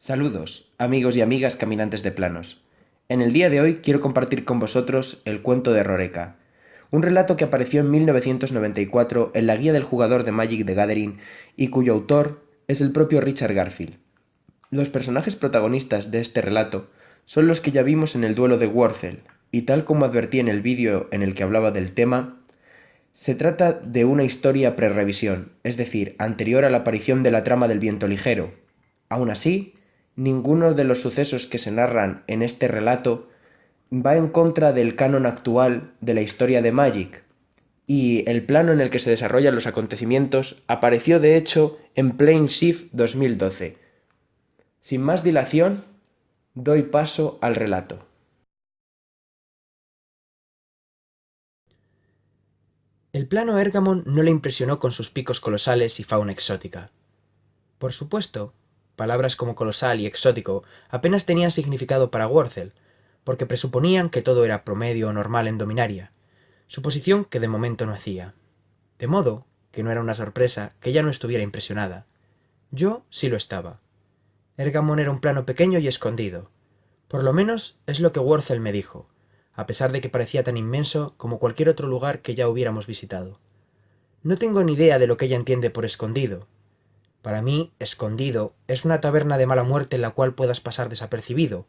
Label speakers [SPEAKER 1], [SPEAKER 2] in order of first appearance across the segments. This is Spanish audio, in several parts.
[SPEAKER 1] Saludos, amigos y amigas caminantes de planos. En el día de hoy quiero compartir con vosotros el cuento de Roreka, un relato que apareció en 1994 en la guía del jugador de Magic the Gathering y cuyo autor es el propio Richard Garfield. Los personajes protagonistas de este relato son los que ya vimos en el duelo de Worthel, y tal como advertí en el vídeo en el que hablaba del tema, se trata de una historia pre-revisión, es decir, anterior a la aparición de la trama del viento ligero. Aún así, ninguno de los sucesos que se narran en este relato va en contra del canon actual de la historia de Magic, y el plano en el que se desarrollan los acontecimientos apareció de hecho en Plane Shift 2012. Sin más dilación, doy paso al relato. El plano Ergamon no le impresionó con sus picos colosales y fauna exótica. Por supuesto, palabras como colosal y exótico apenas tenían significado para Worcel, porque presuponían que todo era promedio o normal en Dominaria, suposición que de momento no hacía. De modo que no era una sorpresa que ella no estuviera impresionada. Yo sí lo estaba. Ergamon era un plano pequeño y escondido. Por lo menos es lo que Worcel me dijo, a pesar de que parecía tan inmenso como cualquier otro lugar que ya hubiéramos visitado. No tengo ni idea de lo que ella entiende por escondido. Para mí, escondido es una taberna de mala muerte en la cual puedas pasar desapercibido,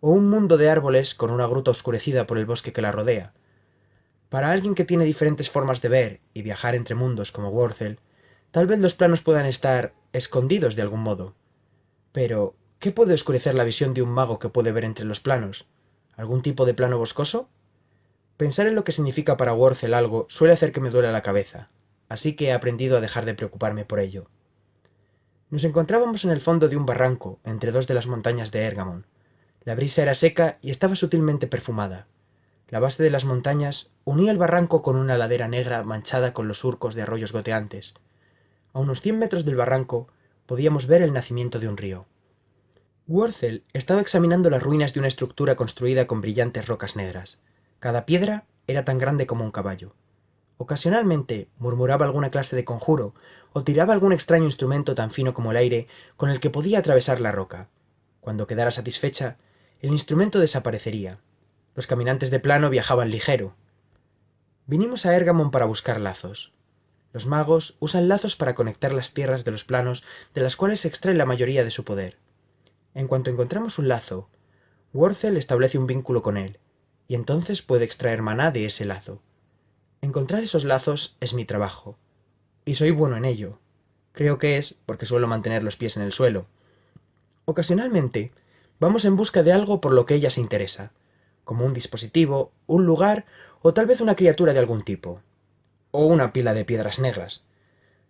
[SPEAKER 1] o un mundo de árboles con una gruta oscurecida por el bosque que la rodea. Para alguien que tiene diferentes formas de ver y viajar entre mundos como Worcel, tal vez los planos puedan estar escondidos de algún modo. Pero, ¿qué puede oscurecer la visión de un mago que puede ver entre los planos? ¿Algún tipo de plano boscoso? Pensar en lo que significa para Worcel algo suele hacer que me duela la cabeza, así que he aprendido a dejar de preocuparme por ello. Nos encontrábamos en el fondo de un barranco, entre dos de las montañas de Ergamon. La brisa era seca y estaba sutilmente perfumada. La base de las montañas unía el barranco con una ladera negra manchada con los surcos de arroyos goteantes. A unos 100 metros del barranco podíamos ver el nacimiento de un río. Worcel estaba examinando las ruinas de una estructura construida con brillantes rocas negras. Cada piedra era tan grande como un caballo. Ocasionalmente murmuraba alguna clase de conjuro o tiraba algún extraño instrumento tan fino como el aire con el que podía atravesar la roca. Cuando quedara satisfecha, el instrumento desaparecería. Los caminantes de plano viajaban ligero. Vinimos a Ergamon para buscar lazos. Los magos usan lazos para conectar las tierras de los planos de las cuales se extrae la mayoría de su poder. En cuanto encontramos un lazo, Worcel establece un vínculo con él, y entonces puede extraer maná de ese lazo. Encontrar esos lazos es mi trabajo, y soy bueno en ello. Creo que es porque suelo mantener los pies en el suelo. Ocasionalmente, vamos en busca de algo por lo que ella se interesa, como un dispositivo, un lugar o tal vez una criatura de algún tipo. O una pila de piedras negras.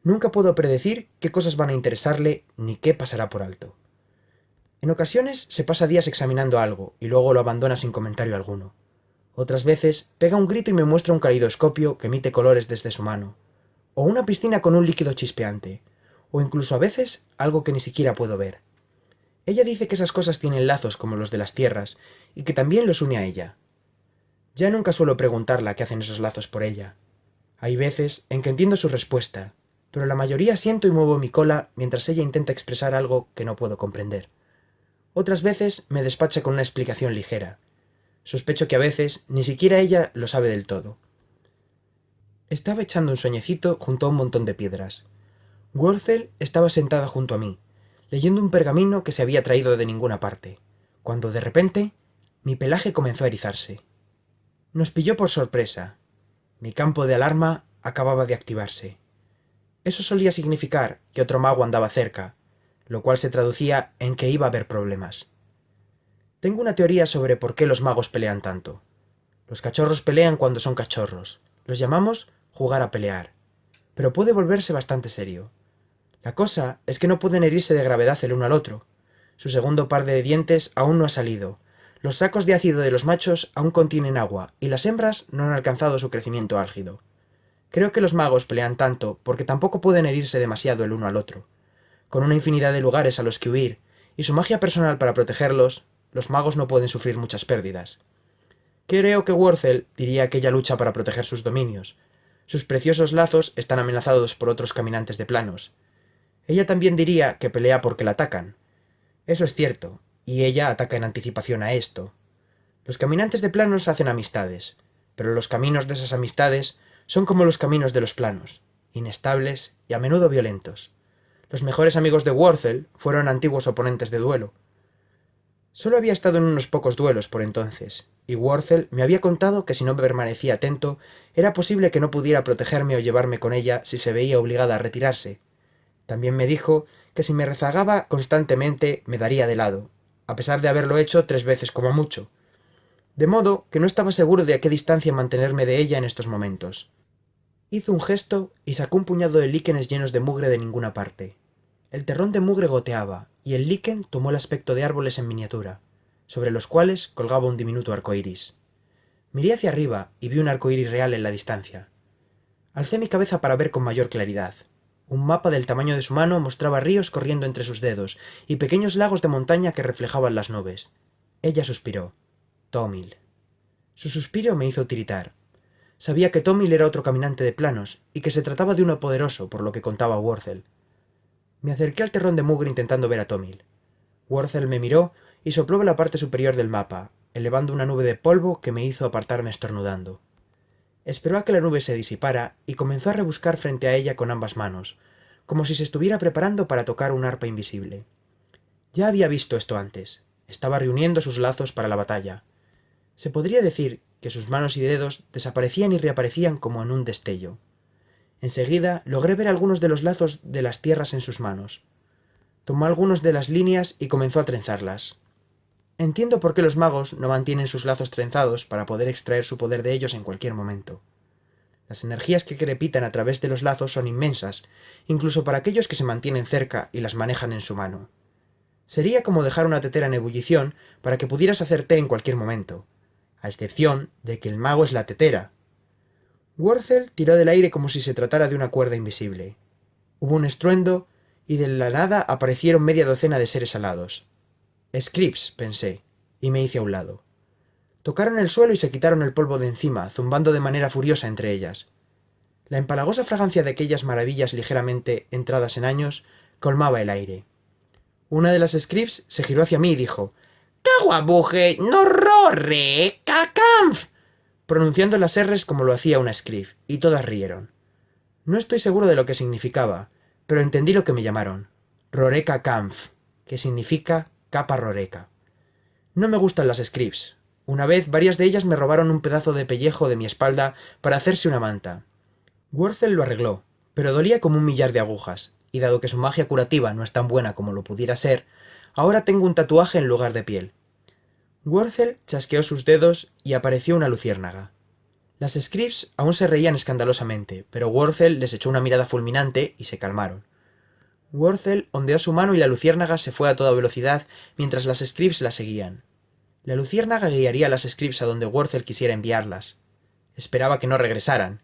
[SPEAKER 1] Nunca puedo predecir qué cosas van a interesarle ni qué pasará por alto. En ocasiones se pasa días examinando algo y luego lo abandona sin comentario alguno. Otras veces pega un grito y me muestra un caleidoscopio que emite colores desde su mano, o una piscina con un líquido chispeante, o incluso a veces algo que ni siquiera puedo ver. Ella dice que esas cosas tienen lazos como los de las tierras, y que también los une a ella. Ya nunca suelo preguntarla qué hacen esos lazos por ella. Hay veces en que entiendo su respuesta, pero la mayoría siento y muevo mi cola mientras ella intenta expresar algo que no puedo comprender. Otras veces me despacha con una explicación ligera. Sospecho que a veces ni siquiera ella lo sabe del todo. Estaba echando un sueñecito junto a un montón de piedras. Worcel estaba sentada junto a mí, leyendo un pergamino que se había traído de ninguna parte, cuando de repente mi pelaje comenzó a erizarse. Nos pilló por sorpresa. Mi campo de alarma acababa de activarse. Eso solía significar que otro mago andaba cerca, lo cual se traducía en que iba a haber problemas. Tengo una teoría sobre por qué los magos pelean tanto. Los cachorros pelean cuando son cachorros. Los llamamos jugar a pelear. Pero puede volverse bastante serio. La cosa es que no pueden herirse de gravedad el uno al otro. Su segundo par de dientes aún no ha salido. Los sacos de ácido de los machos aún contienen agua, y las hembras no han alcanzado su crecimiento álgido. Creo que los magos pelean tanto porque tampoco pueden herirse demasiado el uno al otro. Con una infinidad de lugares a los que huir, y su magia personal para protegerlos, los magos no pueden sufrir muchas pérdidas. Creo que Worcel diría que ella lucha para proteger sus dominios. Sus preciosos lazos están amenazados por otros caminantes de planos. Ella también diría que pelea porque la atacan. Eso es cierto, y ella ataca en anticipación a esto. Los caminantes de planos hacen amistades, pero los caminos de esas amistades son como los caminos de los planos, inestables y a menudo violentos. Los mejores amigos de Worzel fueron antiguos oponentes de duelo. Solo había estado en unos pocos duelos por entonces, y Worzel me había contado que si no permanecía atento, era posible que no pudiera protegerme o llevarme con ella si se veía obligada a retirarse. También me dijo que si me rezagaba constantemente me daría de lado, a pesar de haberlo hecho 3 veces como mucho, de modo que no estaba seguro de a qué distancia mantenerme de ella en estos momentos. Hizo un gesto y sacó un puñado de líquenes llenos de mugre de ninguna parte. El terrón de mugre goteaba, y el líquen tomó el aspecto de árboles en miniatura, sobre los cuales colgaba un diminuto arco iris. Miré hacia arriba y vi un arco iris real en la distancia. Alcé mi cabeza para ver con mayor claridad. Un mapa del tamaño de su mano mostraba ríos corriendo entre sus dedos y pequeños lagos de montaña que reflejaban las nubes. Ella suspiró. Thomil. Su suspiro me hizo tiritar. Sabía que Thomil era otro caminante de planos y que se trataba de uno poderoso, por lo que contaba Worzel. Me acerqué al terrón de mugre intentando ver a Thomil. Worzel me miró y sopló la parte superior del mapa, elevando una nube de polvo que me hizo apartarme estornudando. Esperó a que la nube se disipara y comenzó a rebuscar frente a ella con ambas manos, como si se estuviera preparando para tocar un arpa invisible. Ya había visto esto antes. Estaba reuniendo sus lazos para la batalla. Se podría decir que sus manos y dedos desaparecían y reaparecían como en un destello. Enseguida logré ver algunos de los lazos de las tierras en sus manos. Tomó algunos de las líneas y comenzó a trenzarlas. Entiendo por qué los magos no mantienen sus lazos trenzados para poder extraer su poder de ellos en cualquier momento. Las energías que crepitan a través de los lazos son inmensas, incluso para aquellos que se mantienen cerca y las manejan en su mano. Sería como dejar una tetera en ebullición para que pudieras hacer té en cualquier momento, a excepción de que el mago es la tetera. Worzel tiró del aire como si se tratara de una cuerda invisible. Hubo un estruendo y de la nada aparecieron media docena de seres alados. Scripps, pensé, y me hice a un lado. Tocaron el suelo y se quitaron el polvo de encima, zumbando de manera furiosa entre ellas. La empalagosa fragancia de aquellas maravillas ligeramente entradas en años colmaba el aire. Una de las Scripps se giró hacia mí y dijo: «¡Caguabuje, no rorre, cacanf!», pronunciando las R's como lo hacía una Script, y todas rieron. No estoy seguro de lo que significaba, pero entendí lo que me llamaron. Roreka Kampf, que significa capa roreka. No me gustan las Scripps. Una vez varias de ellas me robaron un pedazo de pellejo de mi espalda para hacerse una manta. Worzel lo arregló, pero dolía como un millar de agujas, y dado que su magia curativa no es tan buena como lo pudiera ser, ahora tengo un tatuaje en lugar de piel. Worzel chasqueó sus dedos y apareció una luciérnaga. Las Scripps aún se reían escandalosamente, pero Worzel les echó una mirada fulminante y se calmaron. Worzel ondeó su mano y la luciérnaga se fue a toda velocidad mientras las Scripps la seguían. La luciérnaga guiaría a las Scripps a donde Worzel quisiera enviarlas. Esperaba que no regresaran,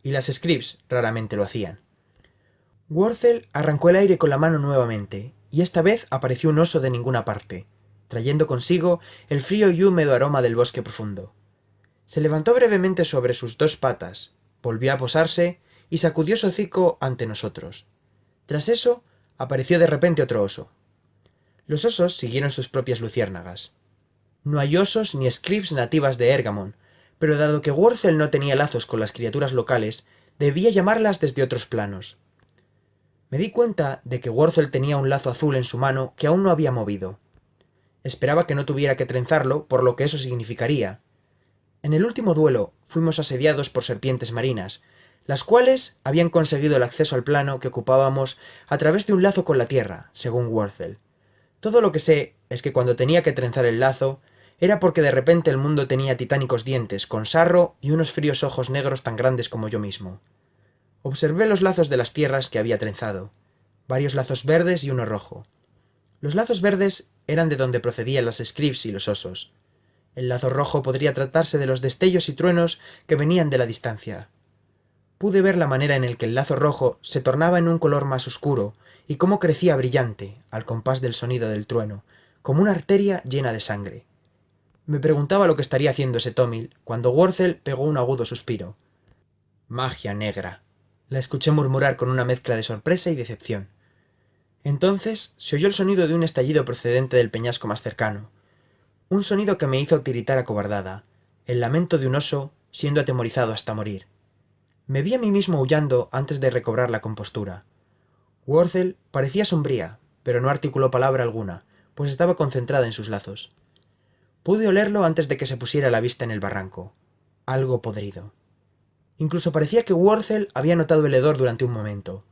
[SPEAKER 1] y las Scripps raramente lo hacían. Worzel arrancó el aire con la mano nuevamente, y esta vez apareció un oso de ninguna parte, trayendo consigo el frío y húmedo aroma del bosque profundo. Se levantó brevemente sobre sus 2 patas, volvió a posarse y sacudió su hocico ante nosotros. Tras eso, apareció de repente otro oso. Los osos siguieron sus propias luciérnagas. No hay osos ni Scripps nativas de Ergamon, pero dado que Worzel no tenía lazos con las criaturas locales, debía llamarlas desde otros planos. Me di cuenta de que Worzel tenía un lazo azul en su mano que aún no había movido. Esperaba que no tuviera que trenzarlo, por lo que eso significaría. En el último duelo fuimos asediados por serpientes marinas, las cuales habían conseguido el acceso al plano que ocupábamos a través de un lazo con la tierra, según Worzel. Todo lo que sé es que cuando tenía que trenzar el lazo, era porque de repente el mundo tenía titánicos dientes con sarro y unos fríos ojos negros tan grandes como yo mismo. Observé los lazos de las tierras que había trenzado, varios lazos verdes y uno rojo. Los lazos verdes eran de donde procedían las Scripps y los osos. El lazo rojo podría tratarse de los destellos y truenos que venían de la distancia. Pude ver la manera en que el lazo rojo se tornaba en un color más oscuro y cómo crecía brillante, al compás del sonido del trueno, como una arteria llena de sangre. Me preguntaba lo que estaría haciendo ese Thomil cuando Worzel pegó un agudo suspiro. «Magia negra», la escuché murmurar con una mezcla de sorpresa y decepción. Entonces se oyó el sonido de un estallido procedente del peñasco más cercano, un sonido que me hizo tiritar acobardada, el lamento de un oso siendo atemorizado hasta morir. Me vi a mí mismo aullando antes de recobrar la compostura. Worthel parecía sombría, pero no articuló palabra alguna, pues estaba concentrada en sus lazos. Pude olerlo antes de que se pusiera la vista en el barranco. Algo podrido. Incluso parecía que Worthel había notado el hedor durante un momento.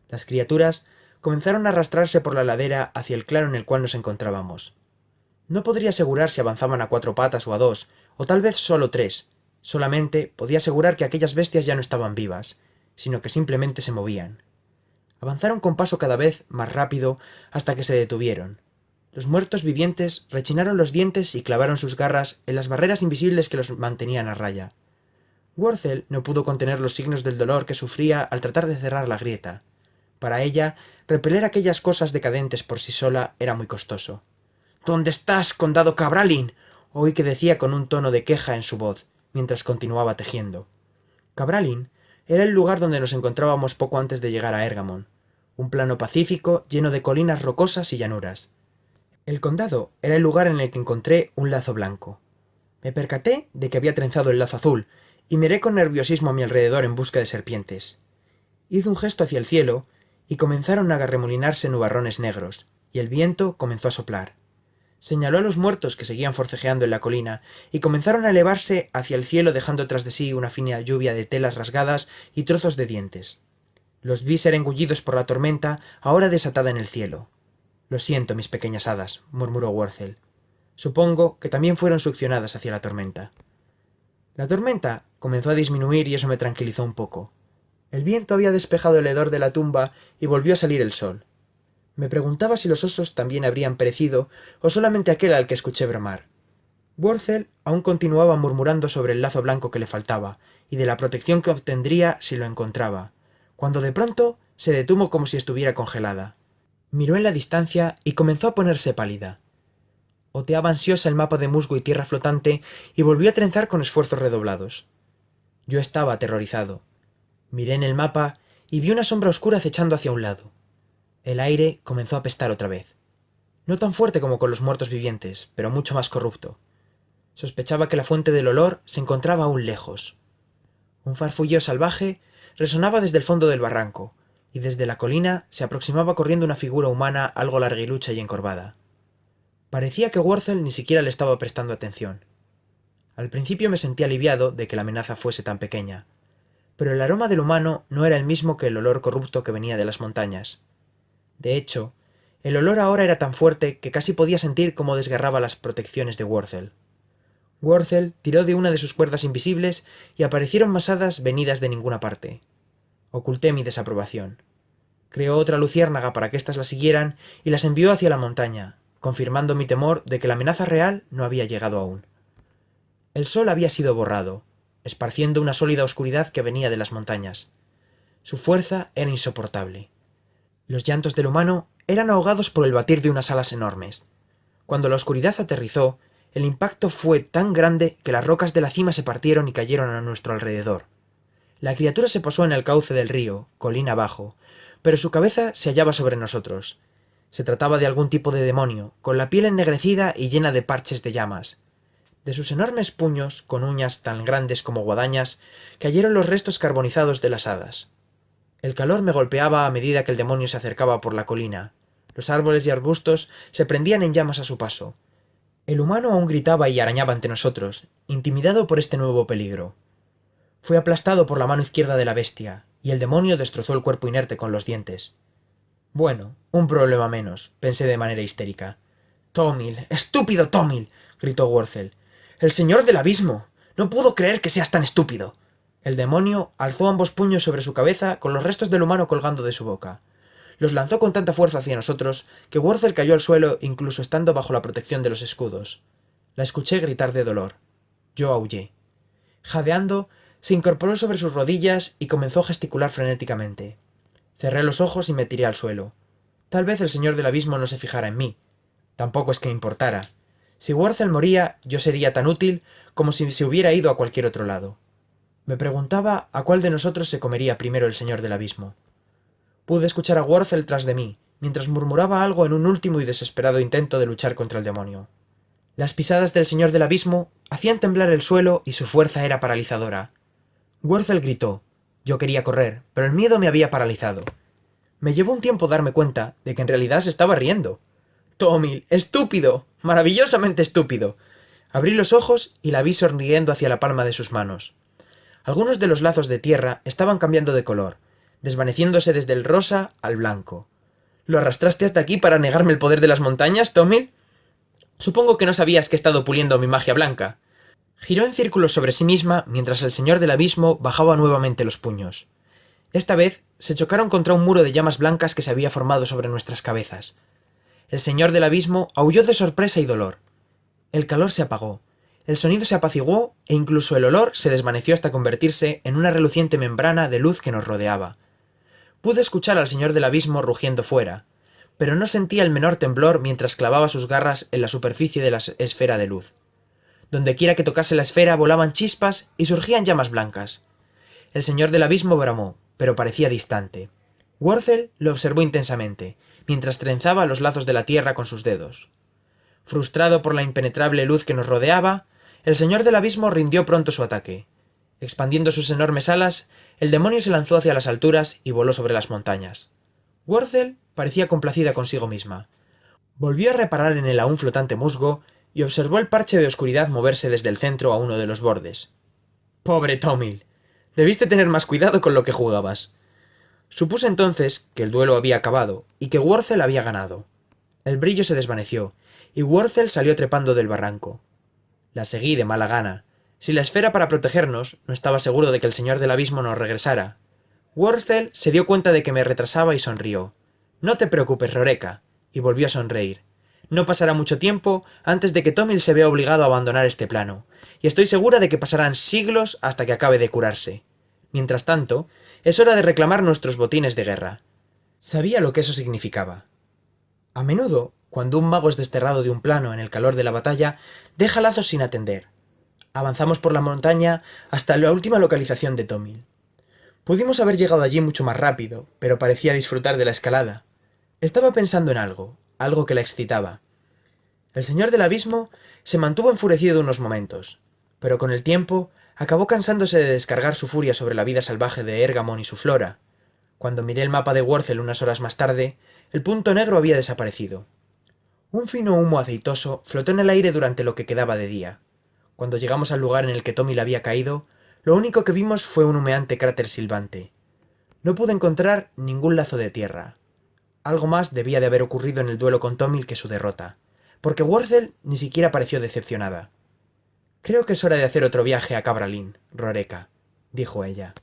[SPEAKER 1] Las criaturas comenzaron a arrastrarse por la ladera hacia el claro en el cual nos encontrábamos. No podría asegurar si avanzaban a 4 patas o a 2, o tal vez solo 3. Solamente podía asegurar que aquellas bestias ya no estaban vivas, sino que simplemente se movían. Avanzaron con paso cada vez más rápido hasta que se detuvieron. Los muertos vivientes rechinaron los dientes y clavaron sus garras en las barreras invisibles que los mantenían a raya. Worthel no pudo contener los signos del dolor que sufría al tratar de cerrar la grieta. Para ella, repeler aquellas cosas decadentes por sí sola era muy costoso. —¿Dónde estás, condado Cabralin? —oí que decía con un tono de queja en su voz, mientras continuaba tejiendo. Cabralin era el lugar donde nos encontrábamos poco antes de llegar a Érgamon, un plano pacífico lleno de colinas rocosas y llanuras. El condado era el lugar en el que encontré un lazo blanco. Me percaté de que había trenzado el lazo azul, y miré con nerviosismo a mi alrededor en busca de serpientes. Hice un gesto hacia el cielo, y comenzaron a arremolinarse nubarrones negros, y el viento comenzó a soplar. Señaló a los muertos que seguían forcejeando en la colina, y comenzaron a elevarse hacia el cielo dejando tras de sí una fina lluvia de telas rasgadas y trozos de dientes. Los vi ser engullidos por la tormenta, ahora desatada en el cielo. —Lo siento, mis pequeñas hadas —murmuró Worthel—. Supongo que también fueron succionadas hacia la tormenta. La tormenta comenzó a disminuir y eso me tranquilizó un poco. El viento había despejado el hedor de la tumba y volvió a salir el sol. Me preguntaba si los osos también habrían perecido o solamente aquel al que escuché bramar. Worthel aún continuaba murmurando sobre el lazo blanco que le faltaba y de la protección que obtendría si lo encontraba, cuando de pronto se detuvo como si estuviera congelada. Miró en la distancia y comenzó a ponerse pálida. Oteaba ansiosa el mapa de musgo y tierra flotante y volvió a trenzar con esfuerzos redoblados. Yo estaba aterrorizado. Miré en el mapa y vi una sombra oscura acechando hacia un lado. El aire comenzó a apestar otra vez. No tan fuerte como con los muertos vivientes, pero mucho más corrupto. Sospechaba que la fuente del olor se encontraba aún lejos. Un farfulleo salvaje resonaba desde el fondo del barranco, y desde la colina se aproximaba corriendo una figura humana algo larguilucha y encorvada. Parecía que Worthel ni siquiera le estaba prestando atención. Al principio me sentí aliviado de que la amenaza fuese tan pequeña, pero el aroma del humano no era el mismo que el olor corrupto que venía de las montañas. De hecho, el olor ahora era tan fuerte que casi podía sentir cómo desgarraba las protecciones de Worthel. Worthel tiró de una de sus cuerdas invisibles y aparecieron masadas venidas de ninguna parte. Oculté mi desaprobación. Creó otra luciérnaga para que éstas la siguieran y las envió hacia la montaña, confirmando mi temor de que la amenaza real no había llegado aún. El sol había sido borrado, esparciendo una sólida oscuridad que venía de las montañas. Su fuerza era insoportable. Los llantos del humano eran ahogados por el batir de unas alas enormes. Cuando la oscuridad aterrizó, el impacto fue tan grande que las rocas de la cima se partieron y cayeron a nuestro alrededor. La criatura se posó en el cauce del río, colina abajo, pero su cabeza se hallaba sobre nosotros. Se trataba de algún tipo de demonio, con la piel ennegrecida y llena de parches de llamas. De sus enormes puños, con uñas tan grandes como guadañas, cayeron los restos carbonizados de las hadas. El calor me golpeaba a medida que el demonio se acercaba por la colina. Los árboles y arbustos se prendían en llamas a su paso. El humano aún gritaba y arañaba ante nosotros, intimidado por este nuevo peligro. Fue aplastado por la mano izquierda de la bestia, y el demonio destrozó el cuerpo inerte con los dientes. Bueno, un problema menos, pensé de manera histérica. —¡Thomil! ¡Estúpido Thomil! —gritó Worthel—. ¡El señor del abismo! No puedo creer que seas tan estúpido. El demonio alzó ambos puños sobre su cabeza con los restos del humano colgando de su boca. Los lanzó con tanta fuerza hacia nosotros que Worthel cayó al suelo incluso estando bajo la protección de los escudos. La escuché gritar de dolor. Yo aullé. Jadeando, se incorporó sobre sus rodillas y comenzó a gesticular frenéticamente. Cerré los ojos y me tiré al suelo. Tal vez el señor del abismo no se fijara en mí. Tampoco es que importara. Si Worthel moría, yo sería tan útil como si se hubiera ido a cualquier otro lado. Me preguntaba a cuál de nosotros se comería primero el señor del abismo. Pude escuchar a Worthel tras de mí, mientras murmuraba algo en un último y desesperado intento de luchar contra el demonio. Las pisadas del señor del abismo hacían temblar el suelo y su fuerza era paralizadora. Wurzel gritó. Yo quería correr, pero el miedo me había paralizado. Me llevó un tiempo darme cuenta de que en realidad se estaba riendo. «Tomil, estúpido, maravillosamente estúpido». Abrí los ojos y la vi sonriendo hacia la palma de sus manos. Algunos de los lazos de tierra estaban cambiando de color, desvaneciéndose desde el rosa al blanco. ¿Lo arrastraste hasta aquí para negarme el poder de las montañas, Tomil? Supongo que no sabías que he estado puliendo mi magia blanca. Giró en círculos sobre sí misma mientras el señor del abismo bajaba nuevamente los puños. Esta vez se chocaron contra un muro de llamas blancas que se había formado sobre nuestras cabezas. El señor del abismo aulló de sorpresa y dolor. El calor se apagó, el sonido se apaciguó e incluso el olor se desvaneció hasta convertirse en una reluciente membrana de luz que nos rodeaba. Pude escuchar al señor del abismo rugiendo fuera, pero no sentía el menor temblor mientras clavaba sus garras en la superficie de la esfera de luz. Dondequiera que tocase la esfera volaban chispas y surgían llamas blancas. El señor del abismo bramó, pero parecía distante. Wurzel lo observó intensamente, mientras trenzaba los lazos de la tierra con sus dedos. Frustrado por la impenetrable luz que nos rodeaba, el señor del abismo rindió pronto su ataque. Expandiendo sus enormes alas, el demonio se lanzó hacia las alturas y voló sobre las montañas. Wurzel parecía complacida consigo misma. Volvió a reparar en el aún flotante musgo y observó el parche de oscuridad moverse desde el centro a uno de los bordes. «Pobre Tomil. Debiste tener más cuidado con lo que jugabas». Supuse entonces que el duelo había acabado y que Wurzel había ganado. El brillo se desvaneció, y Wurzel salió trepando del barranco. La seguí de mala gana. Si la esfera para protegernos, no estaba seguro de que el señor del abismo nos regresara. Wurzel se dio cuenta de que me retrasaba y sonrió. «No te preocupes, Roreka», y volvió a sonreír. «No pasará mucho tiempo antes de que Tomil se vea obligado a abandonar este plano, y estoy segura de que pasarán siglos hasta que acabe de curarse. Mientras tanto, es hora de reclamar nuestros botines de guerra». Sabía lo que eso significaba. A menudo, cuando un mago es desterrado de un plano en el calor de la batalla, deja lazos sin atender. Avanzamos por la montaña hasta la última localización de Tomil. Pudimos haber llegado allí mucho más rápido, pero parecía disfrutar de la escalada. Estaba pensando en algo que la excitaba. El señor del abismo se mantuvo enfurecido unos momentos, pero con el tiempo acabó cansándose de descargar su furia sobre la vida salvaje de Ergamon y su flora. Cuando miré el mapa de Wurzel unas horas más tarde, el punto negro había desaparecido. Un fino humo aceitoso flotó en el aire durante lo que quedaba de día. Cuando llegamos al lugar en el que Tomil había caído, lo único que vimos fue un humeante cráter silbante. No pude encontrar ningún lazo de tierra. Algo más debía de haber ocurrido en el duelo con Tomil que su derrota, porque Wurzel ni siquiera pareció decepcionada. «Creo que es hora de hacer otro viaje a Cabralín, Roreka», dijo ella.